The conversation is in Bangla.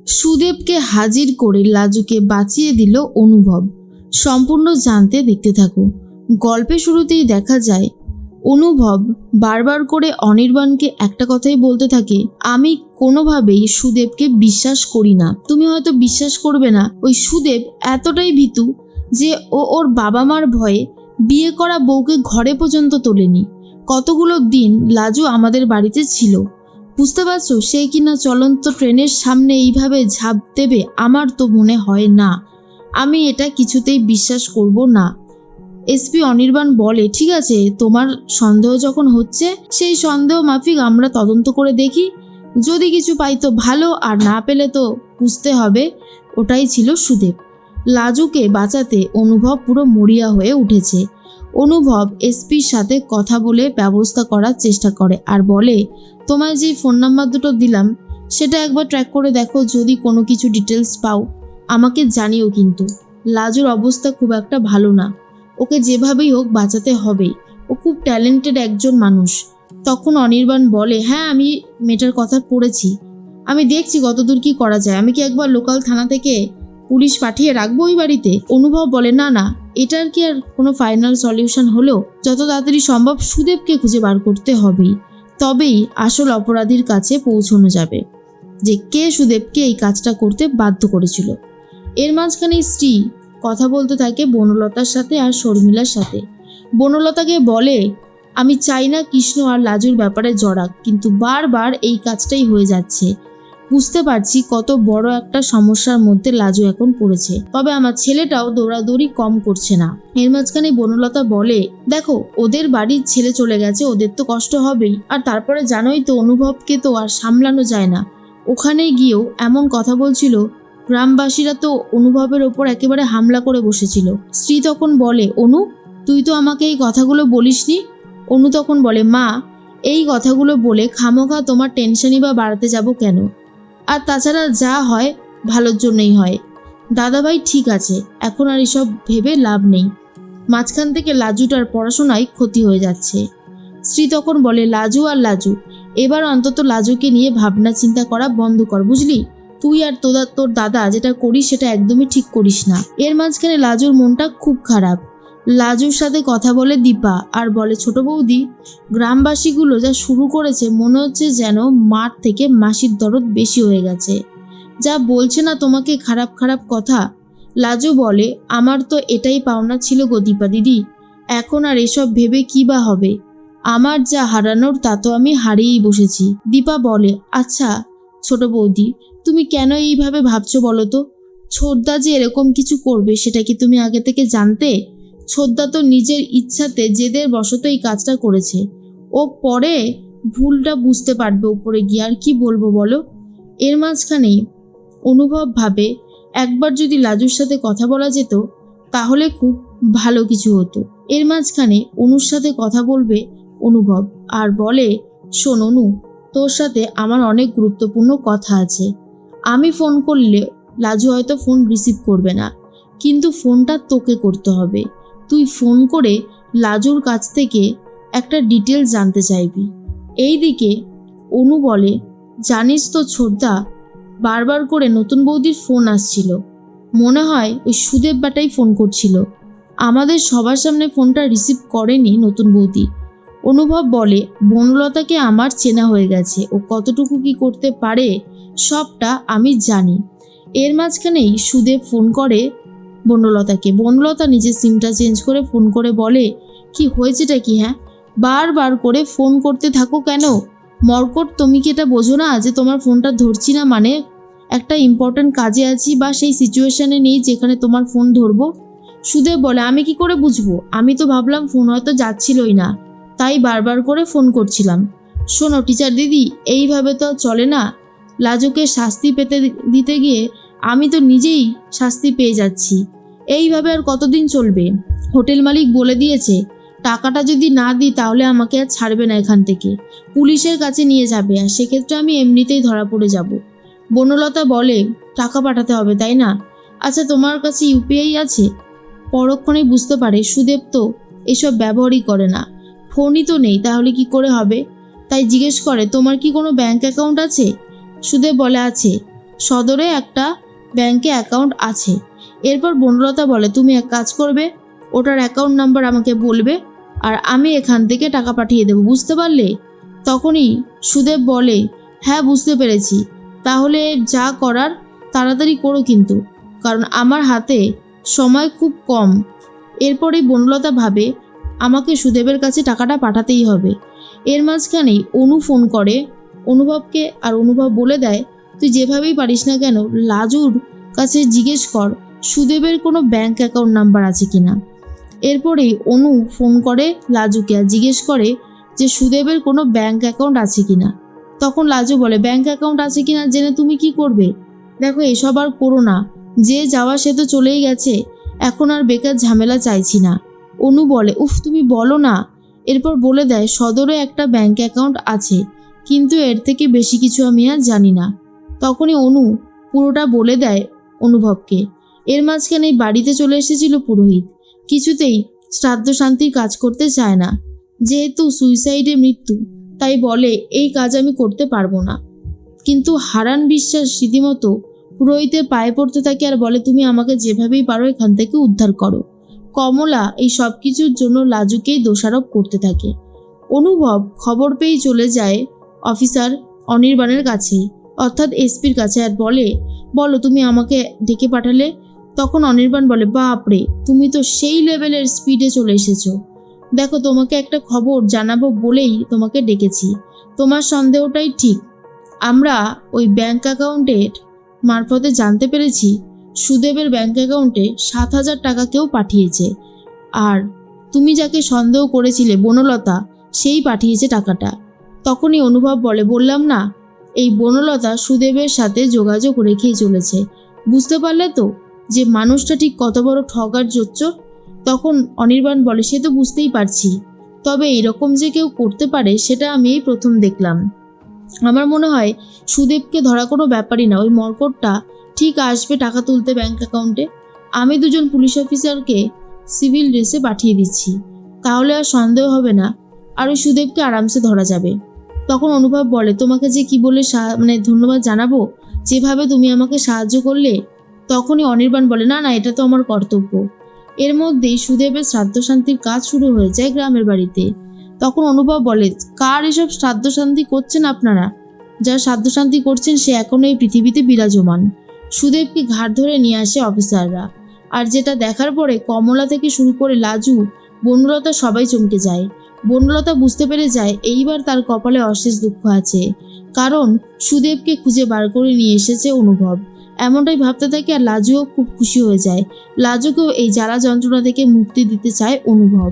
সুদেবকে হাজির করে লাজুকে বাঁচিয়ে দিল অনুভব। সম্পূর্ণ জানতে দেখতে থাকো। গল্পের শুরুতেই দেখা যায় অনুভব বারবার করে অনির্বাণকে একটা কথাই বলতে থাকে, আমি কোনোভাবেই সুদেবকে বিশ্বাস করি না। তুমি হয়তো বিশ্বাস করবে না, ওই সুদেব এতটাই ভীতু যে ওর বাবা মার ভয়ে বিয়ে করা বউকে ঘরে পর্যন্ত তোলেনি। কতগুলো দিন লাজু আমাদের বাড়িতে ছিল, বুঝতে পারছো? সেই কিনা চলন্ত ট্রেনের সামনে এইভাবে ঝাঁপ দেবে, আমার তো মনে হয় না। আমি এটা কিছুতেই বিশ্বাস করব না। এসপি অনির্বাণ বলে, ঠিক আছে, তোমার সন্দেহ যখন হচ্ছে সেই সন্দেহ মাফিক আমরা তদন্ত করে দেখি, যদি কিছু পাই তো ভালো, আর না পেলে তো বুঝতে হবে ওটাই ছিল সুদেব। লাজুকে বাঁচাতে অনুভব পুরো মরিয়া হয়ে উঠেছে। অনুভব এসপির সাথে কথা বলে ব্যবস্থা করার চেষ্টা করে আর বলে, তোমায় যে ফোন নাম্বার দুটো দিলাম সেটা একবার ট্র্যাক করে দেখো, যদি কোনো কিছু ডিটেলস পাও আমাকে জানিও। কিন্তু লাজুর অবস্থা খুব একটা ভালো না, ওকে যেভাবেই হোক বাঁচাতে হবে, ও খুব ট্যালেন্টেড একজন মানুষ। তখন অনির্বাণ বলে, হ্যাঁ আমি মেয়েটার কথা পড়েছি, আমি দেখছি কতদূর কি করা যায়। আমি কি একবার লোকাল থানা থেকে পুলিশ পাঠিয়ে রাখবো ওই বাড়িতে? অনুভব বলে, না না, এটার কি আর কোনো ফাইনাল সলিউশন হলো? যত তাড়াতাড়ি সম্ভব সুদেবকে খুঁজে বার করতে হবেই, তবেই আসল অপরাধীর কাছে পৌঁছানো যাবে, যে কে সুদেবকে এই কাজটা করতে বাধ্য করেছিল। এর মাঝখানে স্ত্রী কথা বলতে থাকে বনলতার সাথে আর শর্মিলার সাথে। বনলতাকে বলে, আমি চাই না কৃষ্ণ আর লাজুর ব্যাপারে জড়াক, কিন্তু বারবার এই কাজটাই হয়ে যাচ্ছে। বুঝতে পারছি কত বড় একটা সমস্যার মধ্যে লাজু এখন পড়েছে, তবে আমার ছেলেটাও দৌড়াদৌড়ি কম করছে না। এর মাঝখানে বনলতা বলে, দেখো ওদের বাড়ির ছেলে চলে গেছে, ওদের তো কষ্ট হবেই, আর তারপরে জানোই তো অনুভবকে তো আর সামলানো যায় না। ওখানে গিয়েও এমন কথা বলছিল, গ্রামবাসীরা তো অনুভবের ওপর একেবারে হামলা করে বসেছিল। স্ত্রী তখন বলে, অনু তুই তো আমাকে এই কথাগুলো বলিসনি। অনু তখন বলে, মা এই কথাগুলো বলে খামোখা তোমার টেনশনই বা বাড়াতে যাব কেন? আর তাছাড়া যা হয় ভালোর জন্যই হয়। দাদাভাই ঠিক আছে, এখন আর এসব ভেবে লাভ নেই। মাঝখান থেকে লাজুটার পড়াশোনায় ক্ষতি হয়ে যাচ্ছে। স্ত্রী তখন বলে, লাজু আর লাজু, এবার অন্তত লাজুকে নিয়ে ভাবনা চিন্তা করা বন্ধ কর, বুঝলি? তুই আর তোর দাদা যেটা করিস সেটা একদমই ঠিক করিস না। এর মাঝখানে লাজুর মনটা খুব খারাপ। লাজুর সাথে কথা বলে দীপা আর বলে, ছোট বৌদি, গ্রামবাসীগুলো যা শুরু করেছে মনে হচ্ছে যেন মার থেকে মাসির দরদ বেশি হয়ে গেছে। যা বলছে না তোমাকে খারাপ খারাপ কথা। লাজু বলে, আমার তো এটাই পাওনা ছিল গো দীপা দিদি, এখন আর এসব ভেবে কি বা হবে? আমার যা হারানোর তা তো আমি হারিয়েই বসেছি। দীপা বলে, আচ্ছা ছোট বৌদি, তুমি কেন এইভাবে ভাবছো বলো তো? ছোটদা যে এরকম কিছু করবে সেটা কি তুমি আগে থেকে জানতে? ছোটদা তো নিজের ইচ্ছাতে জেদের বশত এই কাজটা করেছে। ও পরে ভুলটা বুঝতে পারবে উপরে গিয়ে, আর কি বলবো বলো? এর মাঝখানেই অনুভব ভাবে, একবার যদি লাজুর সাথে কথা বলা যেত তাহলে খুব ভালো কিছু হতো। এর মাঝখানে অনুর সাথে কথা বলবে অনুভব আর বলে, শোন অনু, তোর সাথে আমার অনেক গুরুত্বপূর্ণ কথা আছে। আমি ফোন করলে লাজু হয়তো ফোন রিসিভ করবে না, কিন্তু ফোনটা তোকে করতে হবে। তুই ফোন করে লাজুর কাছ থেকে একটা ডিটেলস জানতে চাইবি। এইদিকে অনু বলে, জানিস তো ছোটদা, বারবার করে নতুন বৌদির ফোন আসছিল, মনে হয় ওই সুদেব ব্যাটাই ফোন করছিল। আমাদের সবার সামনে ফোনটা রিসিভ করেনি নতুন বৌদি। অনুভব বলে, বনলতাকে আমার চেনা হয়ে গেছে, ও কতটুকু কি করতে পারে সবটা আমি জানি। এর মাঝখানেই সুদেব ফোন করে বনলতাকে। বনলতা নিজের সিমটা চেঞ্জ করে ফোন করে বলে, কি হয়েছেটা কি? হ্যাঁ, বারবার করে ফোন করতে থাকো কেন? মর্কট, তুমি কি এটা বোঝো না যে তোমার ফোনটা ধরছি না মানে একটা ইম্পর্ট্যান্ট কাজে আছি বা সেই সিচুয়েশনে নেই যেখানে তোমার ফোন ধরবো? সুদেব বলে, আমি কি করে বুঝবো? আমি তো ভাবলাম ফোন হয়তো যাচ্ছিলই না, তাই বারবার করে ফোন করছিলাম। শোনো টিচার দিদি, এইভাবে তো চলে না। লাজুকে শাস্তি পেতে দিতে গিয়ে আমি তো নিজেই শাস্তি পেয়ে যাচ্ছি। এইভাবে আর কতদিন চলবে? হোটেল মালিক বলে দিয়েছে, টাকাটা যদি না দিই তাহলে আমাকে আর ছাড়বে না এখান থেকে, পুলিশের কাছে নিয়ে যাবে, আর সেক্ষেত্রে আমি এমনিতেই ধরা পড়ে যাব। বনলতা বলে, টাকা পাঠাতে হবে তাই না? আচ্ছা তোমার কাছে ইউপিআই আছে? পরক্ষণেই বুঝতে পারে সুদেব তো এসব ব্যবহারই করে না, ফোনই তো নেই, তাহলে কি করে হবে? তাই জিজ্ঞেস করে, তোমার কি কোনো ব্যাংক অ্যাকাউন্ট আছে? সুদেব বলে, আছে। সদরে একটা ব্যাংকে অ্যাকাউন্ট আছে। এরপর বনলতা বলে, তুমি এক কাজ করবে, ওটার অ্যাকাউন্ট নাম্বার আমাকে বলবে আর আমি এখান থেকে টাকা পাঠিয়ে দেবো, বুঝতে পারলে? তখনই সুদেব বলে, হ্যাঁ বুঝতে পেরেছি, তাহলে যা করার তাড়াতাড়ি করো কিন্তু, কারণ আমার হাতে সময় খুব কম। এরপরেই বনলতা ভাবে আমাকে সুদেবের কাছে টাকাটা পাঠাতেই হবে। এর মাঝখানেই অনু ফোন করে অনুভবকে, আর অনুভব বলে দেয়, তুই যেভাবেই পারিস না কেন লাজুর কাছে জিজ্ঞেস কর সুদেবের কোনো ব্যাংক অ্যাকাউন্ট নাম্বার আছে কিনা। এরপরেই অনু ফোন করে লাজুকে আর জিজ্ঞেস করে যে সুদেবের কোনো ব্যাংক অ্যাকাউন্ট আছে কিনা। তখন লাজু বলে, ব্যাংক অ্যাকাউন্ট আছে কিনা জেনে তুমি কি করবে? দেখো এসব আর করো না, যে যাওয়া সে তো চলেই গেছে, এখন আর বেকার ঝামেলা চাইছি না। অনু বলে, উফ তুমি বলো না। এরপর বলে দেয়, সদরে একটা ব্যাংক অ্যাকাউন্ট আছে, কিন্তু এর থেকে বেশি কিছু আমি আর জানি না। তখনই অনু পুরোটা বলে দেয় অনুভবকে। এর মাঝখানে বাড়িতে চলে এসেছিল পুরোহিত, কিছুতেই শ্রাদ্ধ শান্তির কাজ করতে চায় না, যেহেতু সুইসাইডে মৃত্যু, তাই বলে এই কাজ আমি করতে পারবো না। কিন্তু হারান বিশ্বাস রীতিমতো পুরোহিতের পায়ে পড়তে থাকে আর বলে, তুমি আমাকে যেভাবেই পারো এখান থেকে উদ্ধার করো। কমলা এই সব কিছুর জন্য লাজুকেই দোষারোপ করতে থাকে। অনুভব খবর পেয়েই চলে যায় অফিসার অনির্বাণের কাছে, অর্থাৎ এসপির কাছে, আর বলে, বলো তুমি আমাকে ডেকে পাঠালে। তখন অনির্বাণ বলে, বাপরে তুমি তো সেই লেভেলের স্পিডে চলে এসেছো। দেখো তোমাকে একটা খবর জানাবো বলেই তোমাকে ডেকেছি। তোমার সন্দেহটাই ঠিক। আমরা ওই ব্যাংক অ্যাকাউন্টের মারফতে জানতে পেরেছি সুদেবের ব্যাংক অ্যাকাউন্টে 7,000 টাকা কেউ পাঠিয়েছে, আর তুমি যাকে সন্দেহ করেছিলে বনলতা, সেই পাঠিয়েছে টাকাটা। তখনই অনুভব বলে, বললাম না এই বনলতা সুদেবের সাথে যোগাযোগ রেখেই চলেছে। বুঝতে পারলে তো যে মানুষটা ঠিক কত বড় ঠগার জোচ্চর? তখন অনির্বাণ বলে, সে তো বুঝতেই পারছি, তবে এরকম যে কেউ করতে পারে সেটা আমি এই প্রথম দেখলাম। আমার মনে হয় সুদেবকে ধরা কোনো ব্যাপারই না, ওই মর্কটটা ঠিক আসবে টাকা তুলতে ব্যাংক অ্যাকাউন্টে। আমি 2জন পুলিশ অফিসারকে সিভিল ড্রেসে পাঠিয়ে দিচ্ছি, তাহলে আর সন্দেহ হবে না, আর ওই সুদেবকে আরামসে ধরা যাবে। তখন অনুভব বলে, তোমাকে যে কি বলে ধন্যবাদ জানাবো, যেভাবে তুমি আমাকে সাহায্য করলে। তখনই অনির্বাণ বলে, না না এটা তো আমার কর্তব্য। এর মধ্যেই সুদেবের শ্রাদ্ধ শান্তির কাজ শুরু হয়ে যায় গ্রামের বাড়িতে। তখন অনুভব বলে, কার এসব শ্রাদ্ধ শান্তি করছেন আপনারা? যার শ্রাদ্ধ শান্তি করছেন সে এখনো এই পৃথিবীতে বিরাজমান। সুদেবকে ঘাট ধরে নিয়ে আসে অফিসাররা, আর যেটা দেখার পরে কমলা থেকে শুরু করে লাজু, বনলতা সবাই চমকে যায়। বনলতা বুঝতে পেরে যায় এইবার তার কপালে অশেষ দুঃখ আছে, কারণ সুদেবকে খুঁজে বার করে নিয়ে এসেছে অনুভব। এমনটাই ভাবতে থাকে, আর লাজুও খুব খুশি হয়ে যায়। লাজুকেও এই জ্বালা যন্ত্রণা থেকে মুক্তি দিতে চায় অনুভব।